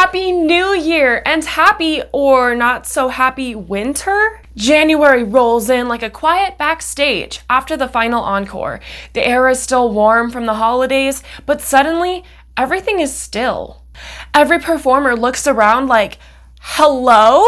Happy New Year and happy or not so happy winter? January rolls in like a quiet backstage after the final encore. The air is still warm from the holidays, but suddenly everything is still. Every performer looks around like, hello?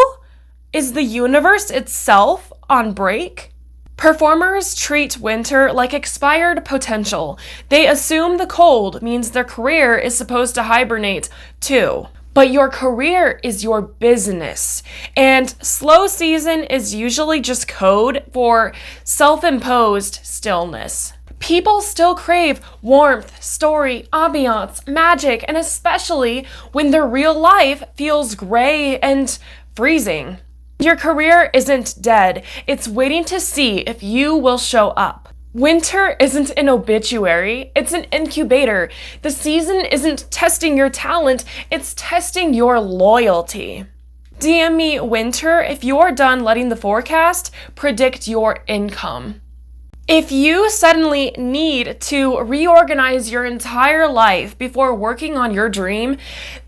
Is the universe itself on break? Performers treat winter like expired potential. They assume the cold means their career is supposed to hibernate too. But your career is your business, and slow season is usually just code for self-imposed stillness. People still crave warmth, story, ambiance, magic, and especially when their real life feels gray and freezing. Your career isn't dead, it's waiting to see if you will show up. Winter isn't an obituary, it's an incubator. The season isn't testing your talent, it's testing your loyalty. DM me winter if you're done letting the forecast predict your income. If you suddenly need to reorganize your entire life before working on your dream,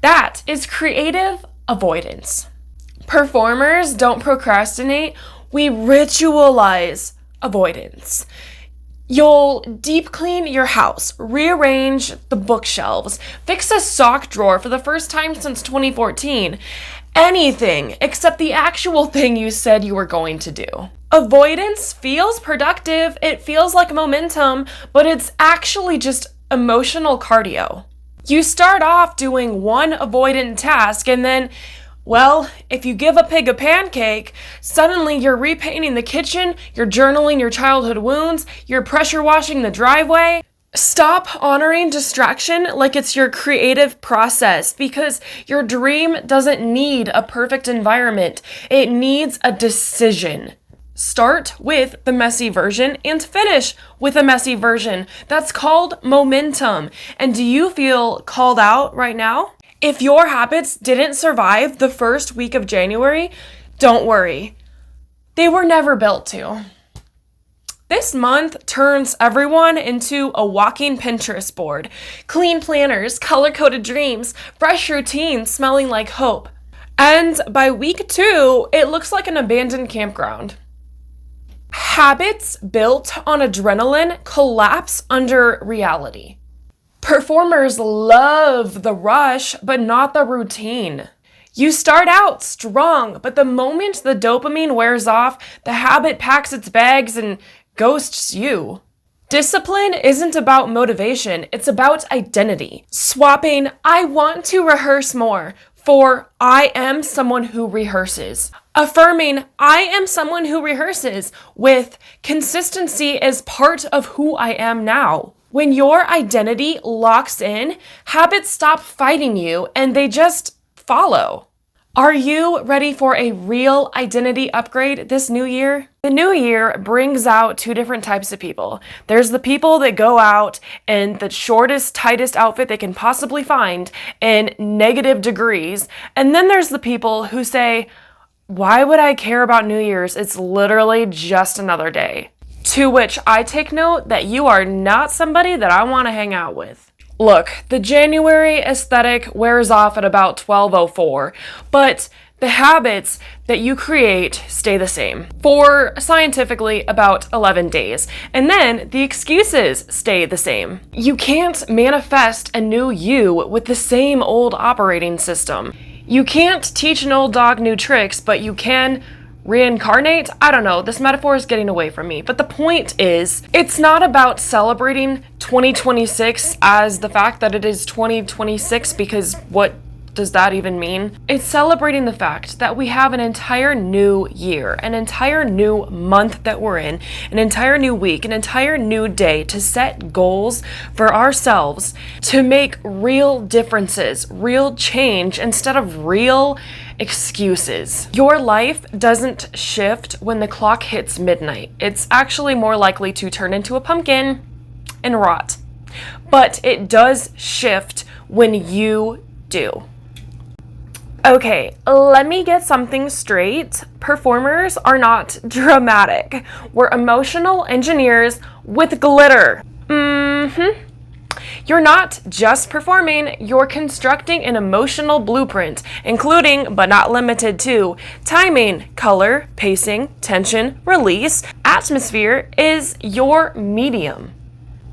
that is creative avoidance. Performers don't procrastinate, we ritualize avoidance. You'll deep clean your house, rearrange the bookshelves, fix a sock drawer for the first time since 2014. Anything except the actual thing you said you were going to do. Avoidance feels productive, it feels like momentum, but it's actually just emotional cardio. You start off doing one avoidant task and then, well, if you give a pig a pancake, suddenly you're repainting the kitchen, you're journaling your childhood wounds, you're pressure washing the driveway. Stop honoring distraction like it's your creative process because your dream doesn't need a perfect environment. It needs a decision. Start with the messy version and finish with a messy version. That's called momentum. And do you feel called out right now? If your habits didn't survive the first week of January, don't worry. They were never built to. This month turns everyone into a walking Pinterest board. Clean planners, color-coded dreams, fresh routines smelling like hope. And by week 2, it looks like an abandoned campground. Habits built on adrenaline collapse under reality. Performers love the rush, but not the routine. You start out strong, but the moment the dopamine wears off, the habit packs its bags and ghosts you. Discipline isn't about motivation, it's about identity. Swapping, I want to rehearse more, for I am someone who rehearses. Affirming, I am someone who rehearses, with consistency as part of who I am now. When your identity locks in, habits stop fighting you and they just follow. Are you ready for a real identity upgrade this new year? The new year brings out 2 different types of people. There's the people that go out in the shortest, tightest outfit they can possibly find in negative degrees. And then there's the people who say, why would I care about New Year's? It's literally just another day. To which I take note that you are not somebody that I want to hang out with. Look, the January aesthetic wears off at about 12:04, but the habits that you create stay the same for scientifically about 11 days. And then the excuses stay the same. You can't manifest a new you with the same old operating system. You can't teach an old dog new tricks, but you can reincarnate? I don't know, this metaphor is getting away from me. But the point is, it's not about celebrating 2026 as the fact that it is 2026 because what does that even mean? It's celebrating the fact that we have an entire new year, an entire new month that we're in, an entire new week, an entire new day to set goals for ourselves to make real differences, real change instead of real excuses. Your life doesn't shift when the clock hits midnight. It's actually more likely to turn into a pumpkin and rot. But it does shift when you do. Okay, let me get something straight. Performers are not dramatic. We're emotional engineers with glitter. You're not just performing, you're constructing an emotional blueprint, including, but not limited to, timing, color, pacing, tension, release. Atmosphere is your medium.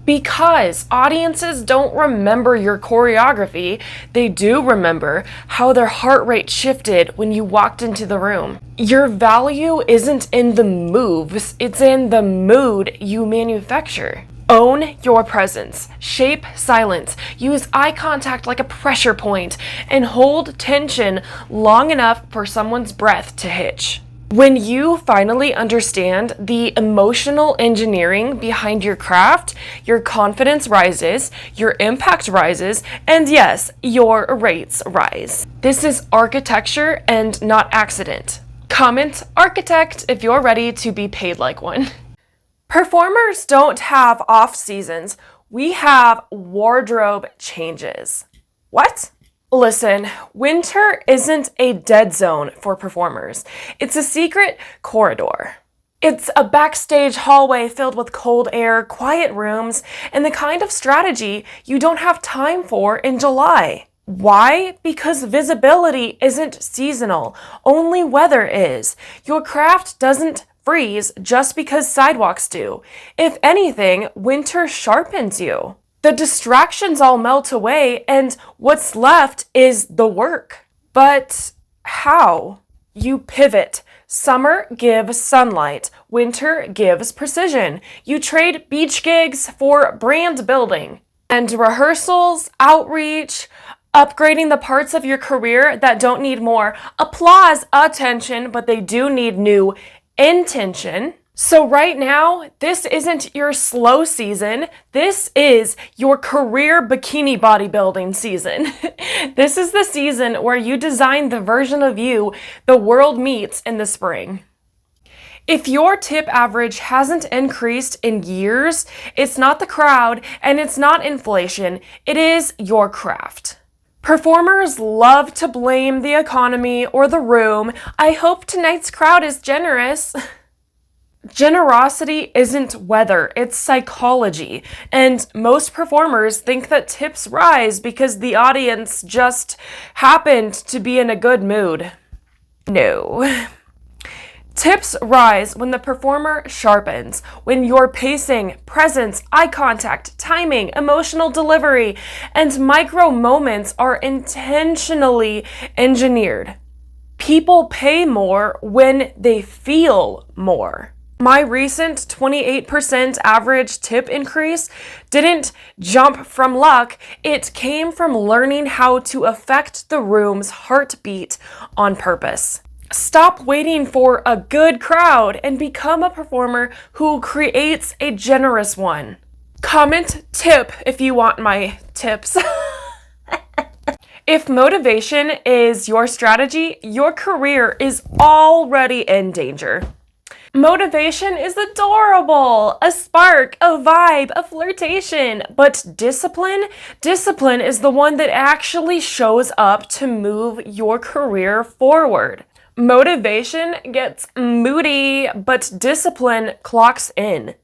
Because audiences don't remember your choreography, they do remember how their heart rate shifted when you walked into the room. Your value isn't in the moves, it's in the mood you manufacture. Own your presence, shape silence, use eye contact like a pressure point, and hold tension long enough for someone's breath to hitch. When you finally understand the emotional engineering behind your craft, your confidence rises, your impact rises, and yes, your rates rise. This is architecture and not accident. Comment architect if you're ready to be paid like one. Performers don't have off seasons. We have wardrobe changes. What? Listen, winter isn't a dead zone for performers. It's a secret corridor. It's a backstage hallway filled with cold air, quiet rooms, and the kind of strategy you don't have time for in July. Why? Because visibility isn't seasonal. Only weather is. Your craft doesn't freeze just because sidewalks do. If anything, winter sharpens you. The distractions all melt away, and what's left is the work. But how? You pivot. Summer gives sunlight. Winter gives precision. You trade beach gigs for brand building. And rehearsals, outreach, upgrading the parts of your career that don't need more applause, attention, but they do need new intention. So right now, this isn't your slow season. This is your career bikini bodybuilding season. This is the season where you design the version of you the world meets in the spring. If your tip average hasn't increased in years, it's not the crowd and it's not inflation. It is your craft. Performers love to blame the economy or the room. I hope tonight's crowd is generous. Generosity isn't weather, it's psychology, and most performers think that tips rise because the audience just happened to be in a good mood. No. Tips rise when the performer sharpens, when your pacing, presence, eye contact, timing, emotional delivery, and micro moments are intentionally engineered. People pay more when they feel more. My recent 28% average tip increase didn't jump from luck, it came from learning how to affect the room's heartbeat on purpose. Stop waiting for a good crowd and become a performer who creates a generous one. Comment tip if you want my tips. If motivation is your strategy, your career is already in danger. Motivation is adorable, a spark, a vibe, a flirtation, but discipline is the one that actually shows up to move your career forward. Motivation gets moody, but discipline clocks in.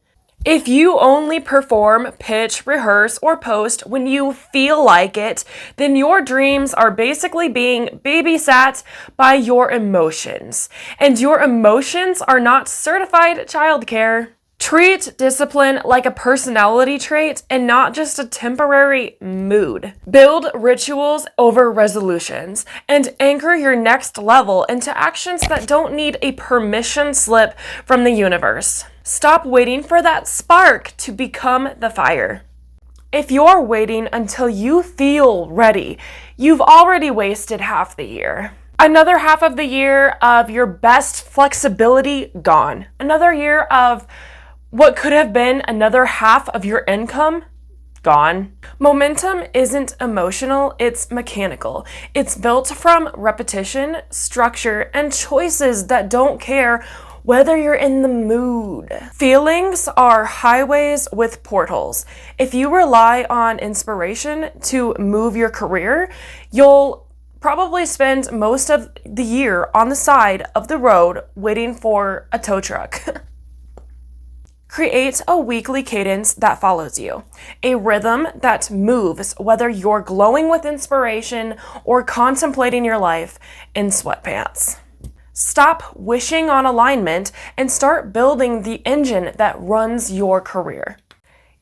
If you only perform, pitch, rehearse, or post when you feel like it, then your dreams are basically being babysat by your emotions. And your emotions are not certified childcare. Treat discipline like a personality trait and not just a temporary mood. Build rituals over resolutions and anchor your next level into actions that don't need a permission slip from the universe. Stop waiting for that spark to become the fire. If you're waiting until you feel ready, you've already wasted half the year. Another half of the year of your best flexibility gone. Another year of what could have been another half of your income gone. Momentum isn't emotional, it's mechanical. It's built from repetition, structure, and choices that don't care whether you're in the mood. Feelings are highways with portals. If you rely on inspiration to move your career, you'll probably spend most of the year on the side of the road waiting for a tow truck. Create a weekly cadence that follows you, a rhythm that moves whether you're glowing with inspiration or contemplating your life in sweatpants. Stop wishing on alignment and start building the engine that runs your career.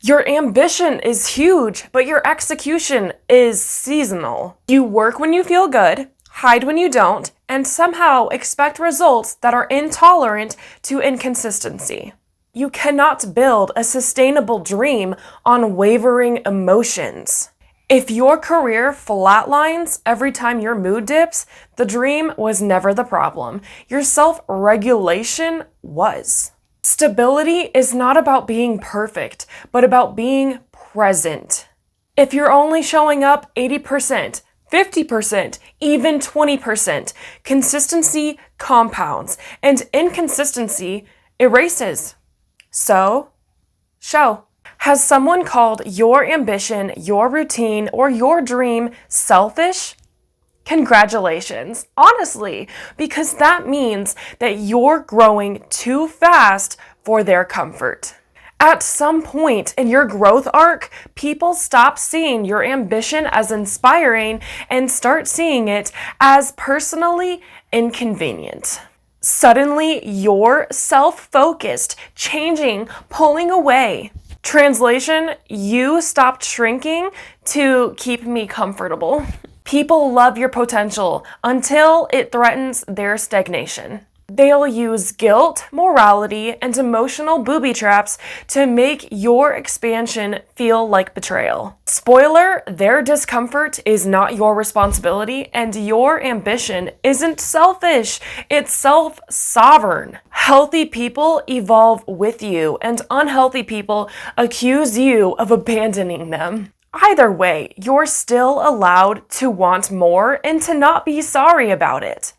Your ambition is huge, but your execution is seasonal. You work when you feel good, hide when you don't, and somehow expect results that are intolerant to inconsistency. You cannot build a sustainable dream on wavering emotions. If your career flatlines every time your mood dips, the dream was never the problem. Your self-regulation was. Stability is not about being perfect, but about being present. If you're only showing up 80%, 50%, even 20%, consistency compounds and inconsistency erases. So, show. Has someone called your ambition, your routine, or your dream selfish? Congratulations, honestly, because that means that you're growing too fast for their comfort. At some point in your growth arc, people stop seeing your ambition as inspiring and start seeing it as personally inconvenient. Suddenly, you're self-focused, changing, pulling away. Translation, you stopped shrinking to keep me comfortable. People love your potential until it threatens their stagnation. They'll use guilt, morality, and emotional booby traps to make your expansion feel like betrayal. Spoiler, their discomfort is not your responsibility, and your ambition isn't selfish, it's self-sovereign. Healthy people evolve with you, and unhealthy people accuse you of abandoning them. Either way, you're still allowed to want more and to not be sorry about it.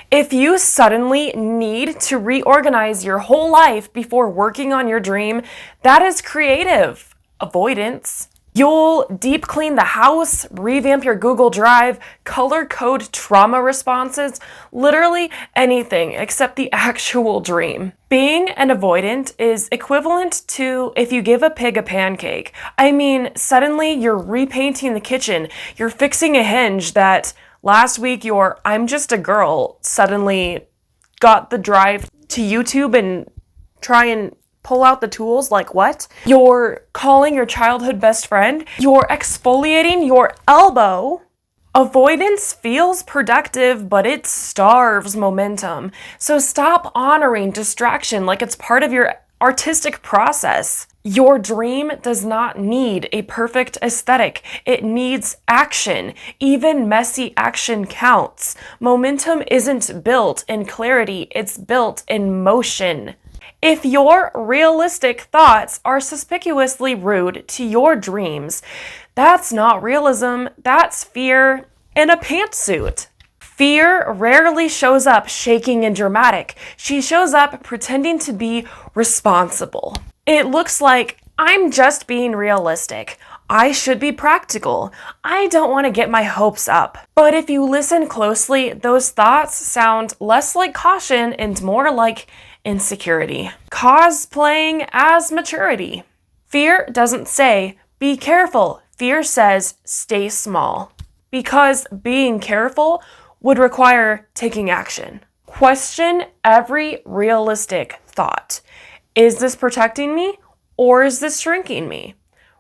If you suddenly need to reorganize your whole life before working on your dream, that is creative avoidance. You'll deep clean the house, revamp your Google Drive, color code trauma responses, literally anything except the actual dream. Being an avoidant is equivalent to if you give a pig a pancake. I mean, suddenly you're repainting the kitchen, you're fixing a hinge that last week your I'm just a girl suddenly got the drive to YouTube and try and pull out the tools. Like what? You're calling your childhood best friend. You're exfoliating your elbow. Avoidance feels productive, but it starves momentum. So stop honoring distraction like it's part of your artistic process. Your dream does not need a perfect aesthetic. It needs action. Even messy action counts. Momentum isn't built in clarity, it's built in motion. If your realistic thoughts are suspiciously rude to your dreams, that's not realism, that's fear in a pantsuit. Fear rarely shows up shaking and dramatic. She shows up pretending to be responsible. It looks like, I'm just being realistic. I should be practical. I don't want to get my hopes up. But if you listen closely, those thoughts sound less like caution and more like insecurity. Cosplaying as maturity. Fear doesn't say, be careful. Fear says, stay small. Because being careful would require taking action. Question every realistic thought. Is this protecting me or is this shrinking me?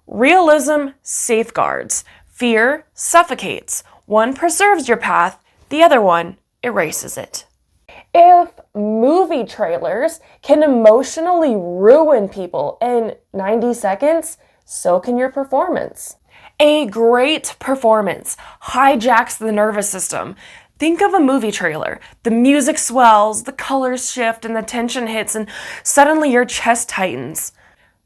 Realism safeguards. Fear suffocates. One preserves your path, the other one erases it. If movie trailers can emotionally ruin people in 90 seconds, so can your performance. A great performance hijacks the nervous system. Think of a movie trailer. The music swells, the colors shift, and the tension hits, and suddenly your chest tightens.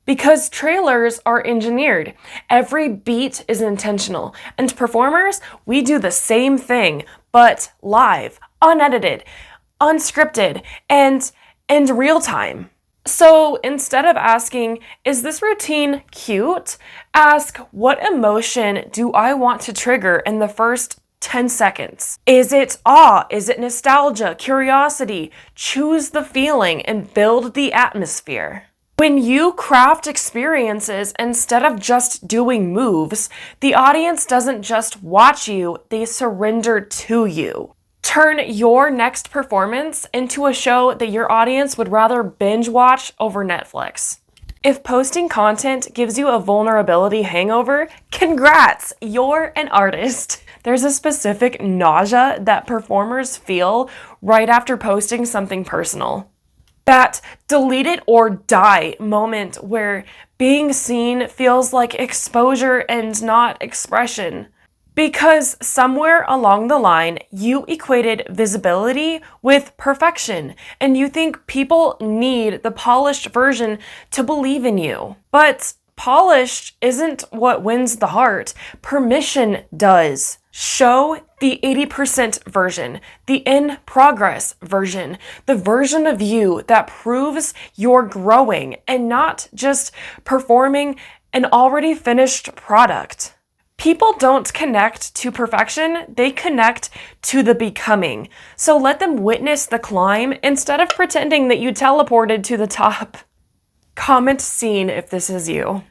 Because trailers are engineered. Every beat is intentional. And performers, we do the same thing, but live, unedited, unscripted, and real time. So instead of asking, is this routine cute? Ask, what emotion do I want to trigger in the first 10 seconds? Is it awe? Is it nostalgia? Curiosity? Choose the feeling and build the atmosphere. When you craft experiences instead of just doing moves, the audience doesn't just watch you, they surrender to you. Turn your next performance into a show that your audience would rather binge watch over Netflix. If posting content gives you a vulnerability hangover, congrats, you're an artist. There's a specific nausea that performers feel right after posting something personal. That delete it or die moment where being seen feels like exposure and not expression. Because somewhere along the line, you equated visibility with perfection, and you think people need the polished version to believe in you. But polished isn't what wins the heart. Permission does. Show the 80% version, the in progress version, the version of you that proves you're growing and not just performing an already finished product. People don't connect to perfection, they connect to the becoming. So let them witness the climb instead of pretending that you teleported to the top. Comment seen if this is you.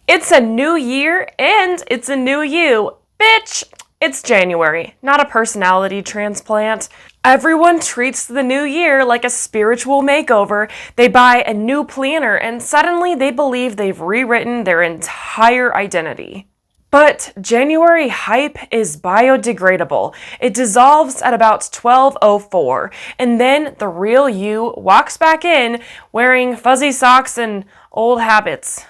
It's a new year and it's a new you. Bitch, it's January, not a personality transplant. Everyone treats the new year like a spiritual makeover. They buy a new planner and suddenly they believe they've rewritten their entire identity. But January hype is biodegradable. It dissolves at about 12:04, and then the real you walks back in wearing fuzzy socks and old habits.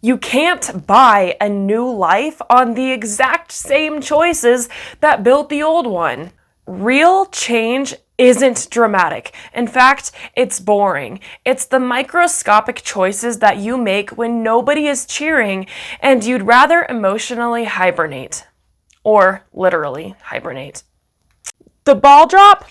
You can't buy a new life on the exact same choices that built the old one. Real change isn't dramatic. In fact, it's boring. It's the microscopic choices that you make when nobody is cheering and you'd rather emotionally hibernate. Or literally hibernate. The ball drop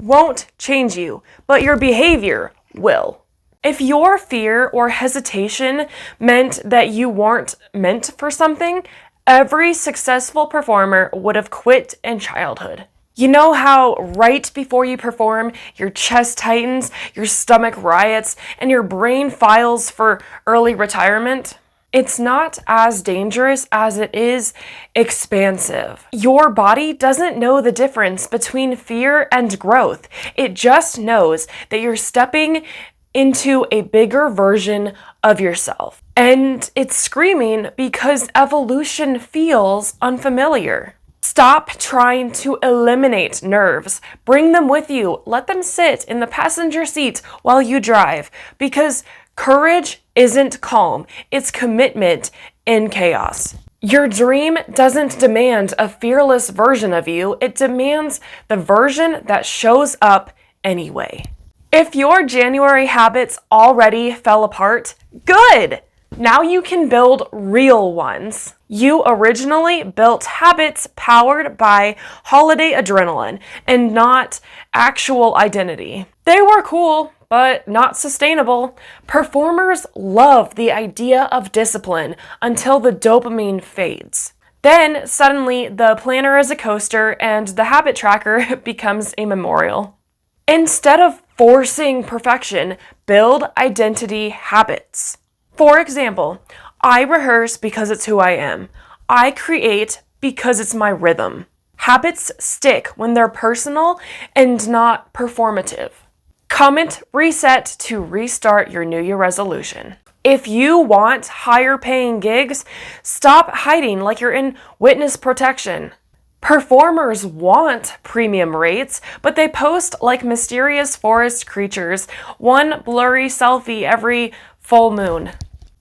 won't change you, but your behavior will. If your fear or hesitation meant that you weren't meant for something, every successful performer would have quit in childhood. You know how right before you perform, your chest tightens, your stomach riots, and your brain files for early retirement? It's not as dangerous as it is expansive. Your body doesn't know the difference between fear and growth. It just knows that you're stepping into a bigger version of yourself. And it's screaming because evolution feels unfamiliar. Stop trying to eliminate nerves. Bring them with you. Let them sit in the passenger seat while you drive. Because courage isn't calm. It's commitment in chaos. Your dream doesn't demand a fearless version of you. It demands the version that shows up anyway. If your January habits already fell apart, good! Now you can build real ones. You originally built habits powered by holiday adrenaline and not actual identity. They were cool, but not sustainable. Performers love the idea of discipline until the dopamine fades. Then suddenly the planner is a coaster and the habit tracker becomes a memorial. Instead of forcing perfection, build identity habits. For example, I rehearse because it's who I am. I create because it's my rhythm. Habits stick when they're personal and not performative. Comment reset to restart your New Year resolution. If you want higher paying gigs, stop hiding like you're in witness protection. Performers want premium rates, but they post like mysterious forest creatures, one blurry selfie every full moon.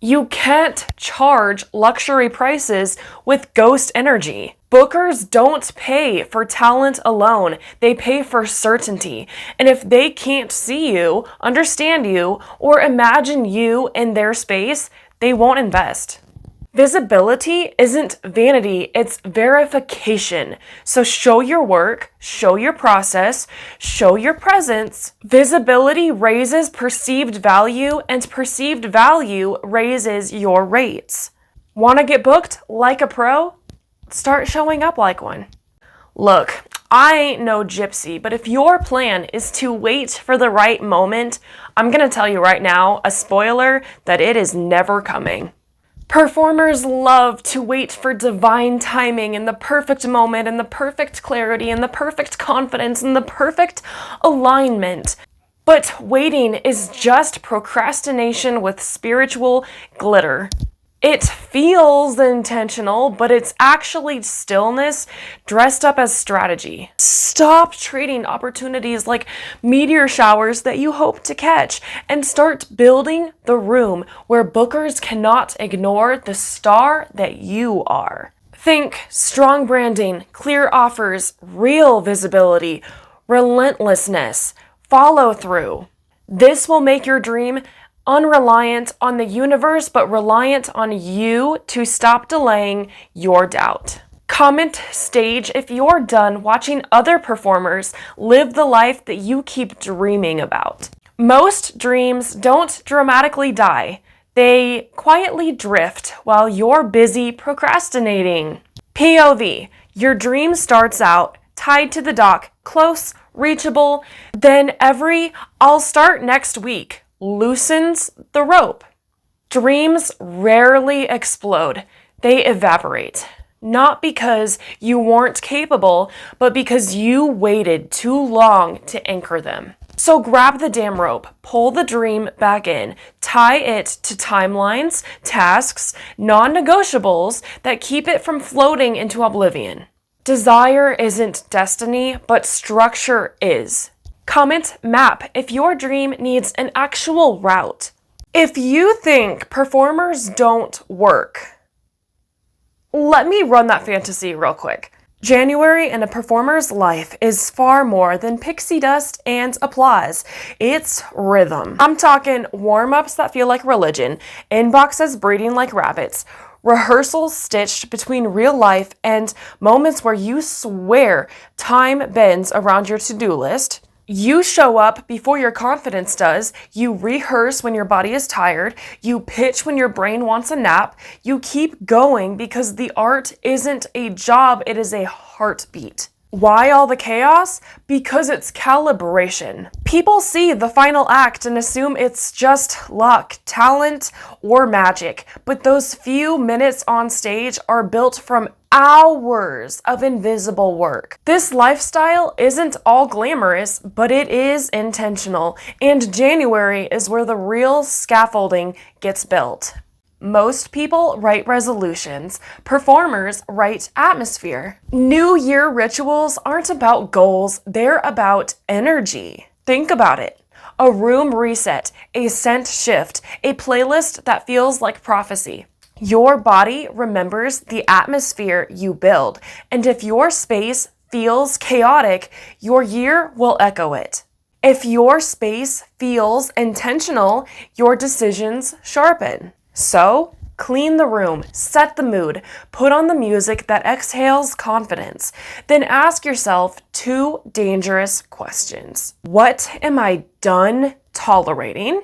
You can't charge luxury prices with ghost energy. Bookers don't pay for talent alone, they pay for certainty. And if they can't see you, understand you, or imagine you in their space, they won't invest. Visibility isn't vanity, it's verification. So show your work, show your process, show your presence. Visibility raises perceived value, and perceived value raises your rates. Want to get booked like a pro? Start showing up like one. Look, I ain't no gypsy, but if your plan is to wait for the right moment, I'm gonna tell you right now, a spoiler, that it is never coming. Performers love to wait for divine timing and the perfect moment and the perfect clarity and the perfect confidence and the perfect alignment. But waiting is just procrastination with spiritual glitter. It feels intentional, but it's actually stillness dressed up as strategy. Stop treating opportunities like meteor showers that you hope to catch and start building the room where bookers cannot ignore the star that you are. Think strong branding, clear offers, real visibility, relentlessness, follow through. This will make your dream unreliant on the universe, but reliant on you to stop delaying your doubt. Comment stage if you're done watching other performers live the life that you keep dreaming about. Most dreams don't dramatically die. They quietly drift while you're busy procrastinating. POV, your dream starts out tied to the dock, close, reachable, then every "I'll start next week" loosens the rope. Dreams rarely explode, they evaporate. Not because you weren't capable, but because you waited too long to anchor them. So grab the damn rope, pull the dream back in, tie it to timelines, tasks, non-negotiables that keep it from floating into oblivion. Desire isn't destiny, but structure is. Comment map if your dream needs an actual route. If you think performers don't work, let me run that fantasy real quick. January in a performer's life is far more than pixie dust and applause. It's rhythm. I'm talking warm-ups that feel like religion, inboxes breeding like rabbits, rehearsals stitched between real life and moments where you swear time bends around your to-do list. You show up before your confidence does, you rehearse when your body is tired, you pitch when your brain wants a nap, you keep going because the art isn't a job, it is a heartbeat. Why all the chaos? Because it's calibration. People see the final act and assume it's just luck, talent, or magic, but those few minutes on stage are built from hours of invisible work. This lifestyle isn't all glamorous, but it is intentional, and January is where the real scaffolding gets built. Most people write resolutions. Performers write atmosphere. New Year rituals aren't about goals, they're about energy. Think about it. A room reset, a scent shift, a playlist that feels like prophecy. Your body remembers the atmosphere you build, and if your space feels chaotic, your year will echo it. If your space feels intentional, your decisions sharpen. So, clean the room, set the mood, put on the music that exhales confidence. Then ask yourself 2 dangerous questions. What am I done tolerating?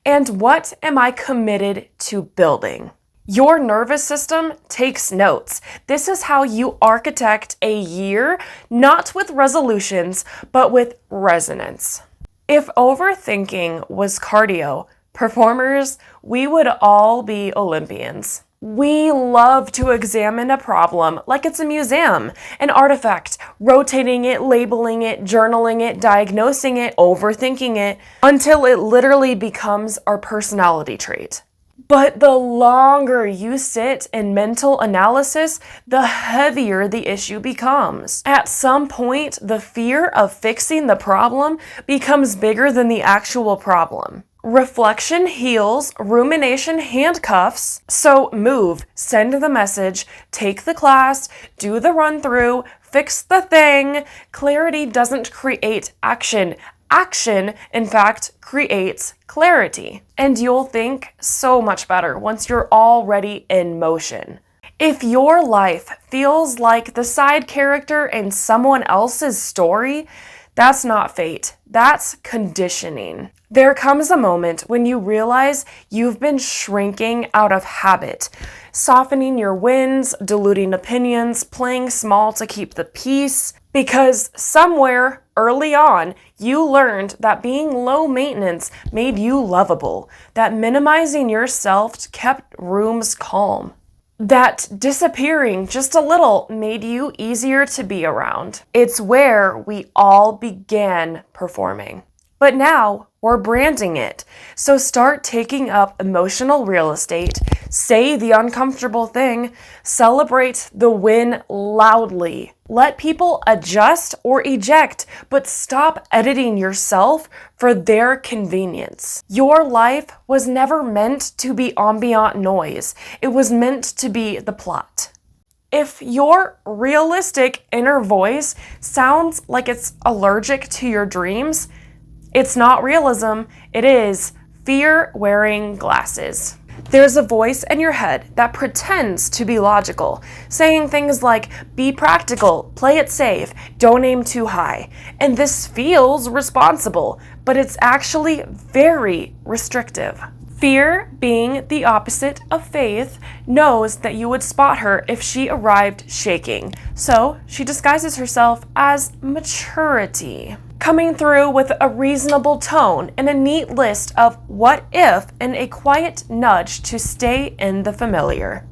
And what am I committed to building? Your nervous system takes notes. This is how you architect a year, not with resolutions, but with resonance. If overthinking was cardio, performers, we would all be Olympians. We love to examine a problem like it's a museum, an artifact, rotating it, labeling it, journaling it, diagnosing it, overthinking it, until it literally becomes our personality trait. But the longer you sit in mental analysis, the heavier the issue becomes. At some point, the fear of fixing the problem becomes bigger than the actual problem. Reflection heals, rumination handcuffs. So move, send the message, take the class, do the run through, fix the thing. Clarity doesn't create action. Action, in fact, creates clarity. And you'll think so much better once you're already in motion. If your life feels like the side character in someone else's story, That's not fate. That's conditioning. There comes a moment when you realize you've been shrinking out of habit, softening your wins, diluting opinions, playing small to keep the peace, because somewhere early on, you learned that being low maintenance made you lovable, that minimizing yourself kept rooms calm, that disappearing just a little made you easier to be around. It's where we all began performing. But now we're branding it. So start taking up emotional real estate, say the uncomfortable thing, celebrate the win loudly. Let people adjust or eject, but stop editing yourself for their convenience. Your life was never meant to be ambient noise. It was meant to be the plot. If your realistic inner voice sounds like it's allergic to your dreams, it's not realism, it is fear wearing glasses. There's a voice in your head that pretends to be logical, saying things like, be practical, play it safe, don't aim too high. And this feels responsible, but it's actually very restrictive. Fear, being the opposite of faith, knows that you would spot her if she arrived shaking, so she disguises herself as maturity, coming through with a reasonable tone and a neat list of what if and a quiet nudge to stay in the familiar.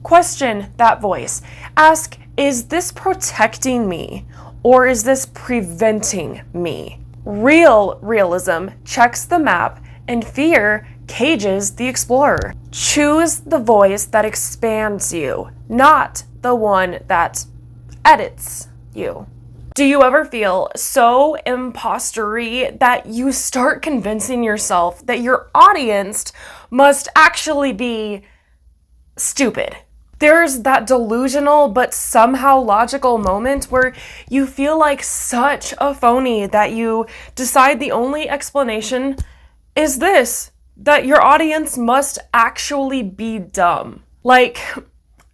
Question that voice. Ask, is this protecting me or is this preventing me? Real realism checks the map and fear cages the explorer. Choose the voice that expands you, not the one that edits you. Do you ever feel so impostery that you start convincing yourself that your audience must actually be stupid? There's that delusional but somehow logical moment where you feel like such a phony that you decide the only explanation is this, that your audience must actually be dumb. Like,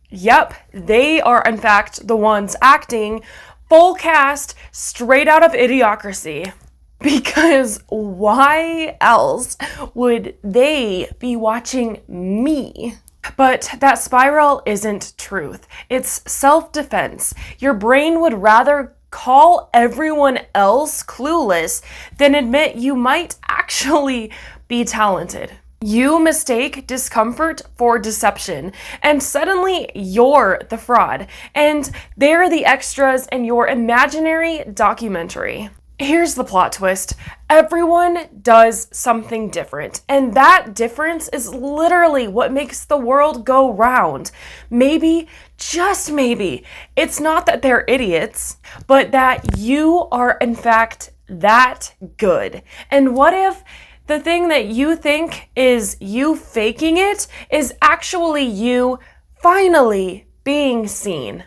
yep, they are in fact the ones acting, full cast, straight out of Idiocracy. Because why else would they be watching me? But that spiral isn't truth. It's self-defense. Your brain would rather call everyone else clueless than admit you might actually be talented. You mistake discomfort for deception, and suddenly you're the fraud, and they're the extras in your imaginary documentary. Here's the plot twist. Everyone does something different, and that difference is literally what makes the world go round. Maybe, just maybe, it's not that they're idiots, but that you are in fact that good. And what if the thing that you think is you faking it is actually you finally being seen?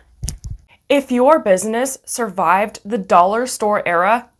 If your business survived the dollar store era,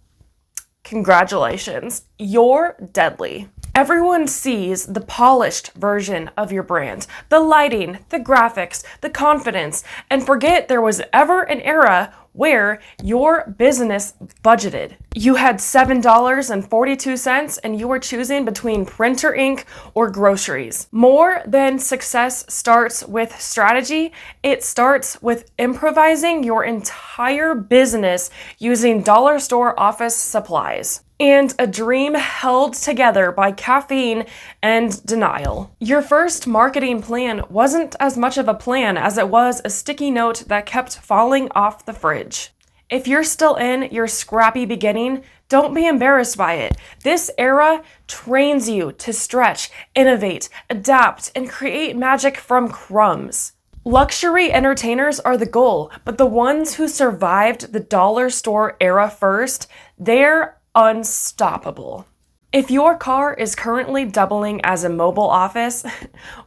congratulations, you're deadly. Everyone sees the polished version of your brand, the lighting, the graphics, the confidence, and forget there was ever an era where your business budgeted. You had $7.42 and you were choosing between printer ink or groceries. More than success starts with strategy, it starts with improvising your entire business using dollar store office supplies. And a dream held together by caffeine and denial. Your first marketing plan wasn't as much of a plan as it was a sticky note that kept falling off the fridge. If you're still in your scrappy beginning, don't be embarrassed by it. This era trains you to stretch, innovate, adapt, and create magic from crumbs. Luxury entertainers are the goal, but the ones who survived the dollar store era first, they're unstoppable. If your car is currently doubling as a mobile office,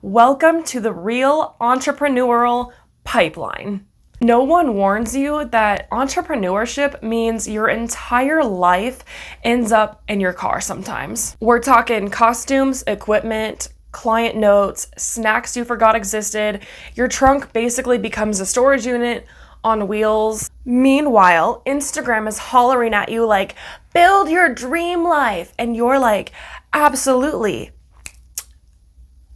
welcome to the real entrepreneurial pipeline. No one warns you that entrepreneurship means your entire life ends up in your car sometimes. We're talking costumes, equipment, client notes, snacks you forgot existed. Your trunk basically becomes a storage unit. on wheels. Meanwhile, Instagram is hollering at you like, build your dream life. And you're like, absolutely.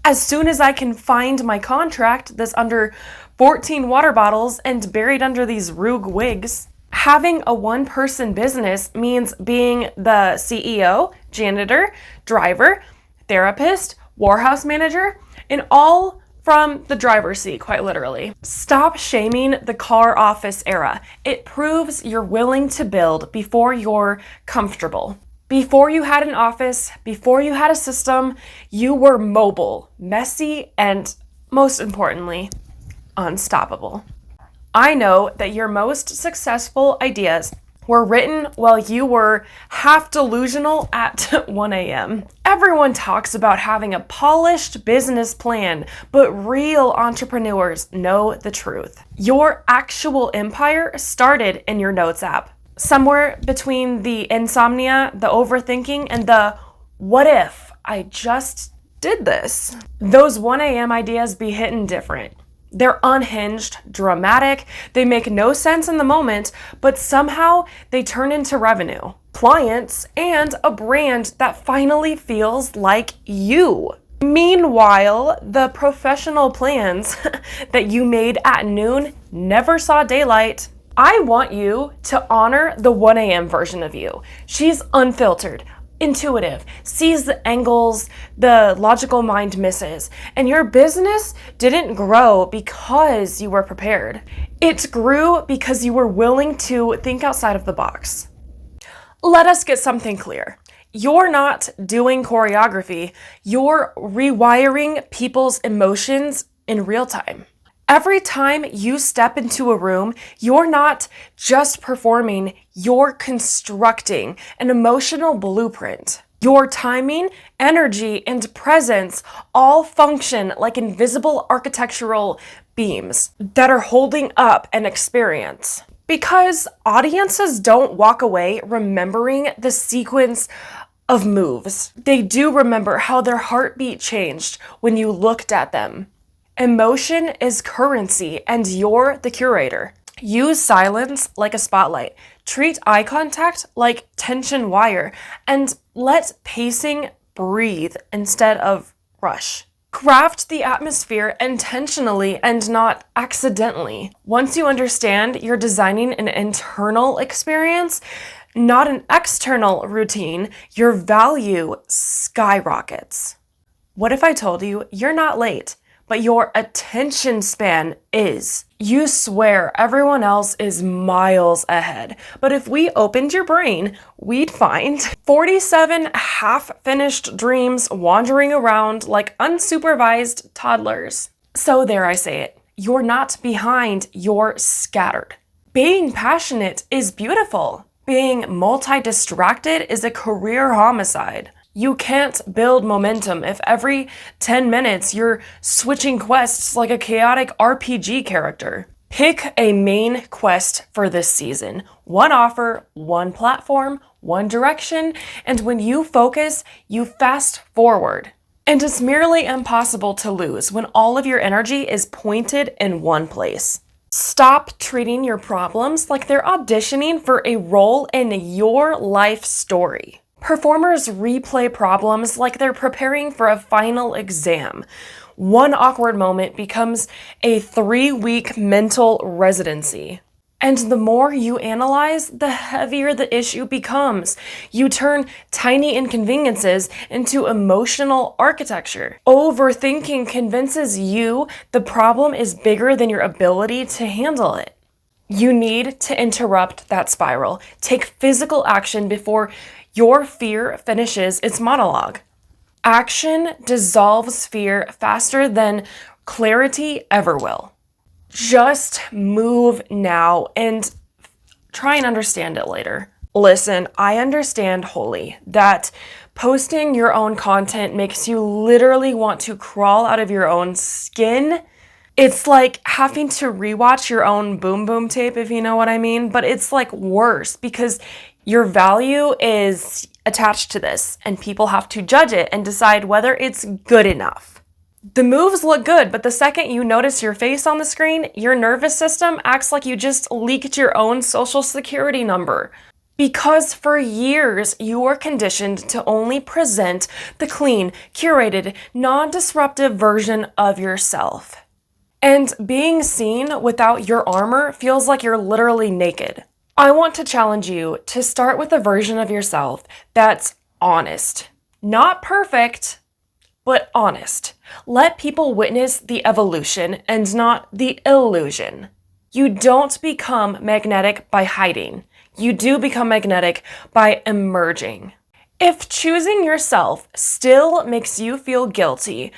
As soon as I can find my contract that's under 14 water bottles and buried under these Rogue wigs. Having a one-person business means being the CEO, janitor, driver, therapist, warehouse manager, and all from the driver's seat, quite literally. Stop shaming the car office era. It proves you're willing to build before you're comfortable. Before you had an office, before you had a system, you were mobile, messy, and most importantly, unstoppable. I know that your most successful ideas were written while you were half delusional at 1 a.m. Everyone talks about having a polished business plan, but real entrepreneurs know the truth. Your actual empire started in your notes app. Somewhere between the insomnia, the overthinking, and the what if I just did this. Those 1 a.m. ideas be hitting different. They're unhinged, dramatic, they make no sense in the moment, but somehow they turn into revenue, clients, and a brand that finally feels like you. Meanwhile, the professional plans that you made at noon never saw daylight. I want you to honor the 1 a.m. version of you. She's unfiltered, intuitive, sees the angles the logical mind misses. And your business didn't grow because you were prepared. It grew because you were willing to think outside of the box. Let us get something clear. You're not doing choreography. You're rewiring people's emotions in real time. Every time you step into a room, you're not just performing, you're constructing an emotional blueprint. Your timing, energy, and presence all function like invisible architectural beams that are holding up an experience. Because audiences don't walk away remembering the sequence of moves. They do remember how their heartbeat changed when you looked at them. Emotion is currency, and you're the curator. Use silence like a spotlight. Treat eye contact like tension wire, and let pacing breathe instead of rush. Craft the atmosphere intentionally and not accidentally. Once you understand you're designing an internal experience, not an external routine, your value skyrockets. What if I told you you're not late, but your attention span is? You swear everyone else is miles ahead, but if we opened your brain, we'd find 47 half-finished dreams wandering around like unsupervised toddlers. So there I say it, you're not behind, you're scattered. Being passionate is beautiful. Being multi-distracted is a career homicide. You can't build momentum if every 10 minutes you're switching quests like a chaotic RPG character. Pick a main quest for this season. One offer, one platform, one direction, and when you focus, you fast forward. And it's merely impossible to lose when all of your energy is pointed in one place. Stop treating your problems like they're auditioning for a role in your life story. Performers replay problems like they're preparing for a final exam. One awkward moment becomes a 3-week mental residency. And the more you analyze, the heavier the issue becomes. You turn tiny inconveniences into emotional architecture. Overthinking convinces you the problem is bigger than your ability to handle it. You need to interrupt that spiral. Take physical action before your fear finishes its monologue. Action dissolves fear faster than clarity ever will. Just move now and try and understand it later. Listen, I understand wholly that posting your own content makes you literally want to crawl out of your own skin. It's like having to rewatch your own Boom Boom tape, if you know what I mean, but it's like worse because your value is attached to this and people have to judge it and decide whether it's good enough. The moves look good, but the second you notice your face on the screen, your nervous system acts like you just leaked your own social security number. Because for years, you were conditioned to only present the clean, curated, non-disruptive version of yourself. And being seen without your armor feels like you're literally naked. I want to challenge you to start with a version of yourself that's honest. Not perfect, but honest. Let people witness the evolution and not the illusion. You don't become magnetic by hiding. You do become magnetic by emerging. If choosing yourself still makes you feel guilty,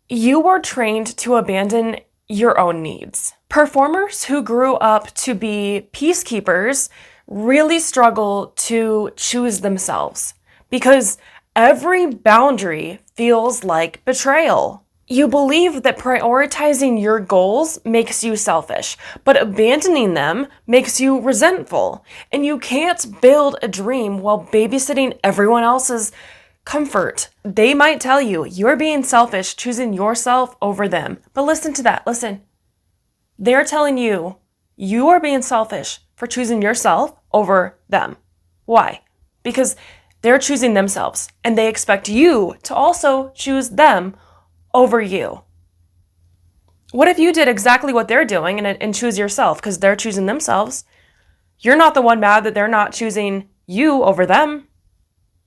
you were trained to abandon your own needs. Performers who grew up to be peacekeepers really struggle to choose themselves because every boundary feels like betrayal. You believe that prioritizing your goals makes you selfish, but abandoning them makes you resentful. And you can't build a dream while babysitting everyone else's comfort. They might tell you you're being selfish, choosing yourself over them. But listen to that. Listen. They're telling you you are being selfish for choosing yourself over them. Why? Because they're choosing themselves and they expect you to also choose them over you. What if you did exactly what they're doing and choose yourself because they're choosing themselves? You're not the one mad that they're not choosing you over them.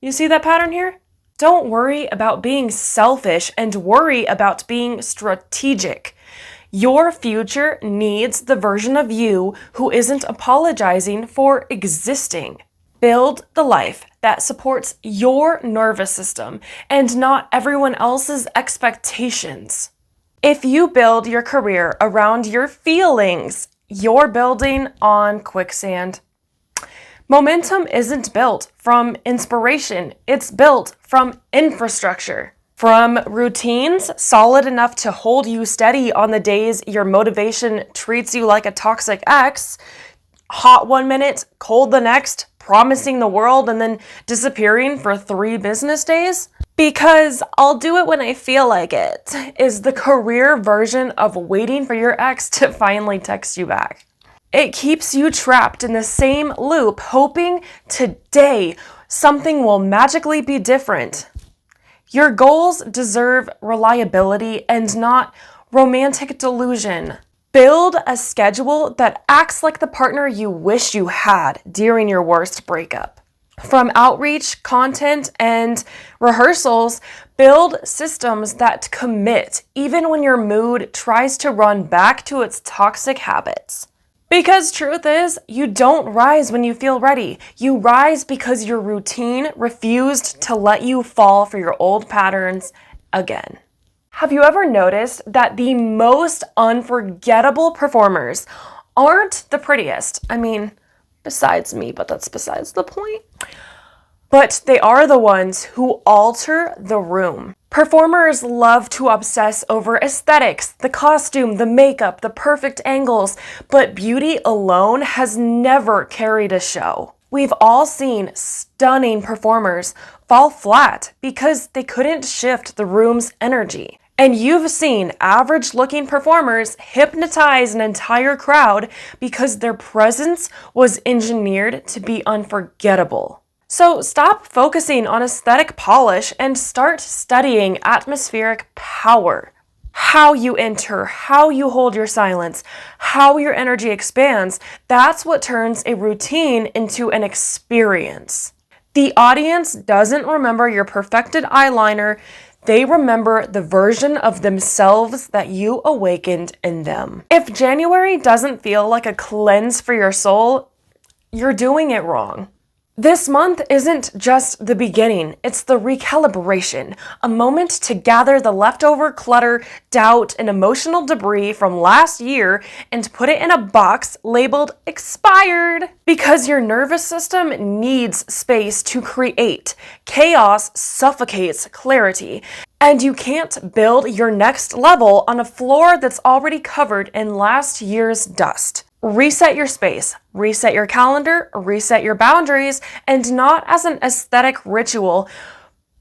You see that pattern here? Don't worry about being selfish and worry about being strategic. Your future needs the version of you who isn't apologizing for existing. Build the life that supports your nervous system and not everyone else's expectations. If you build your career around your feelings, you're building on quicksand. Momentum isn't built from inspiration, it's built from infrastructure. From routines solid enough to hold you steady on the days your motivation treats you like a toxic ex, hot one minute, cold the next, promising the world and then disappearing for 3 business days? Because I'll do it when I feel like it is the career version of waiting for your ex to finally text you back. It keeps you trapped in the same loop, hoping today something will magically be different. Your goals deserve reliability and not romantic delusion. Build a schedule that acts like the partner you wish you had during your worst breakup. From outreach, content, and rehearsals, build systems that commit even when your mood tries to run back to its toxic habits. Because truth is, you don't rise when you feel ready. You rise because your routine refused to let you fall for your old patterns again. Have you ever noticed that the most unforgettable performers aren't the prettiest? I mean, besides me, but that's besides the point. But they are the ones who alter the room. Performers love to obsess over aesthetics, the costume, the makeup, the perfect angles, but beauty alone has never carried a show. We've all seen stunning performers fall flat because they couldn't shift the room's energy. And you've seen average-looking performers hypnotize an entire crowd because their presence was engineered to be unforgettable. So stop focusing on aesthetic polish and start studying atmospheric power. How you enter, how you hold your silence, how your energy expands, that's what turns a routine into an experience. The audience doesn't remember your perfected eyeliner. They remember the version of themselves that you awakened in them. If January doesn't feel like a cleanse for your soul, you're doing it wrong. This month isn't just the beginning, it's the recalibration, a moment to gather the leftover clutter, doubt, and emotional debris from last year and put it in a box labeled expired. Because your nervous system needs space to create. Chaos suffocates clarity. And you can't build your next level on a floor that's already covered in last year's dust. Reset your space, reset your calendar, reset your boundaries, and not as an aesthetic ritual,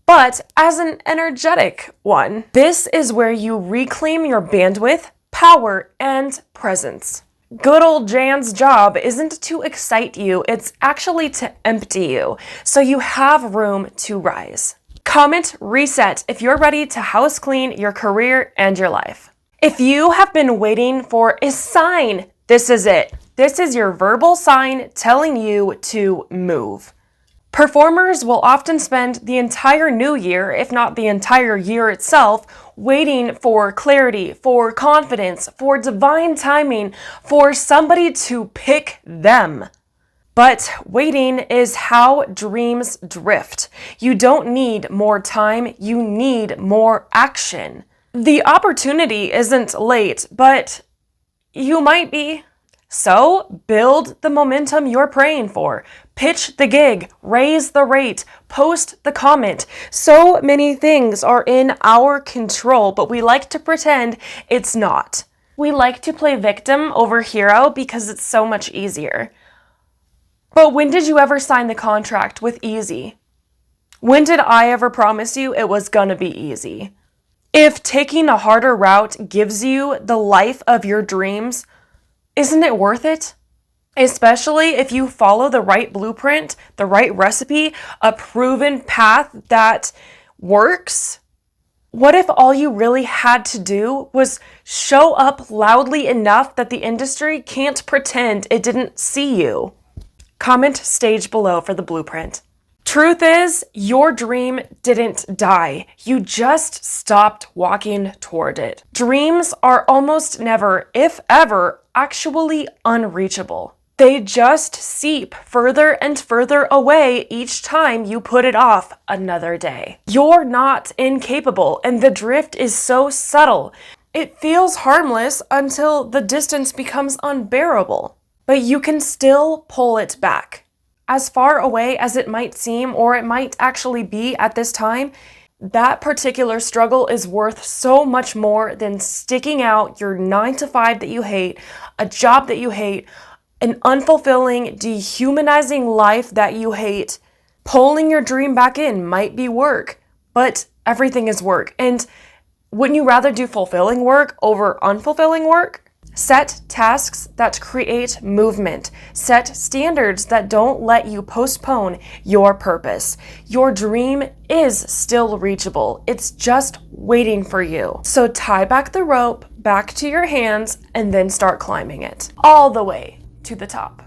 but as an energetic one. This is where you reclaim your bandwidth, power, and presence. Good old Jan's job isn't to excite you, it's actually to empty you, so you have room to rise. Comment reset if you're ready to house clean your career and your life. If you have been waiting for a sign, this is it. This is your verbal sign telling you to move. Performers will often spend the entire new year, if not the entire year itself, waiting for clarity, for confidence, for divine timing, for somebody to pick them. But waiting is how dreams drift. You don't need more time, you need more action. The opportunity isn't late, but you might be. So build the momentum you're praying for. Pitch the gig, raise the rate, post the comment. So many things are in our control, but we like to pretend it's not. We like to play victim over hero because it's so much easier. But when did you ever sign the contract with easy? When did I ever promise you it was gonna be easy? If taking a harder route gives you the life of your dreams, isn't it worth it? Especially if you follow the right blueprint, the right recipe, a proven path that works. What if all you really had to do was show up loudly enough that the industry can't pretend it didn't see you? Comment stage below for the blueprint. Truth is, your dream didn't die. You just stopped walking toward it. Dreams are almost never, if ever, actually unreachable. They just seep further and further away each time you put it off another day. You're not incapable, and the drift is so subtle. It feels harmless until the distance becomes unbearable. But you can still pull it back. As far away as it might seem, or it might actually be at this time, that particular struggle is worth so much more than sticking out your 9-to-5 that you hate, a job that you hate, an unfulfilling, dehumanizing life that you hate. Pulling your dream back in might be work, but everything is work. And wouldn't you rather do fulfilling work over unfulfilling work? Set tasks that create movement. Set standards that don't let you postpone your purpose. Your dream is still reachable. It's just waiting for you. So tie back the rope back to your hands and then start climbing it all the way to the top.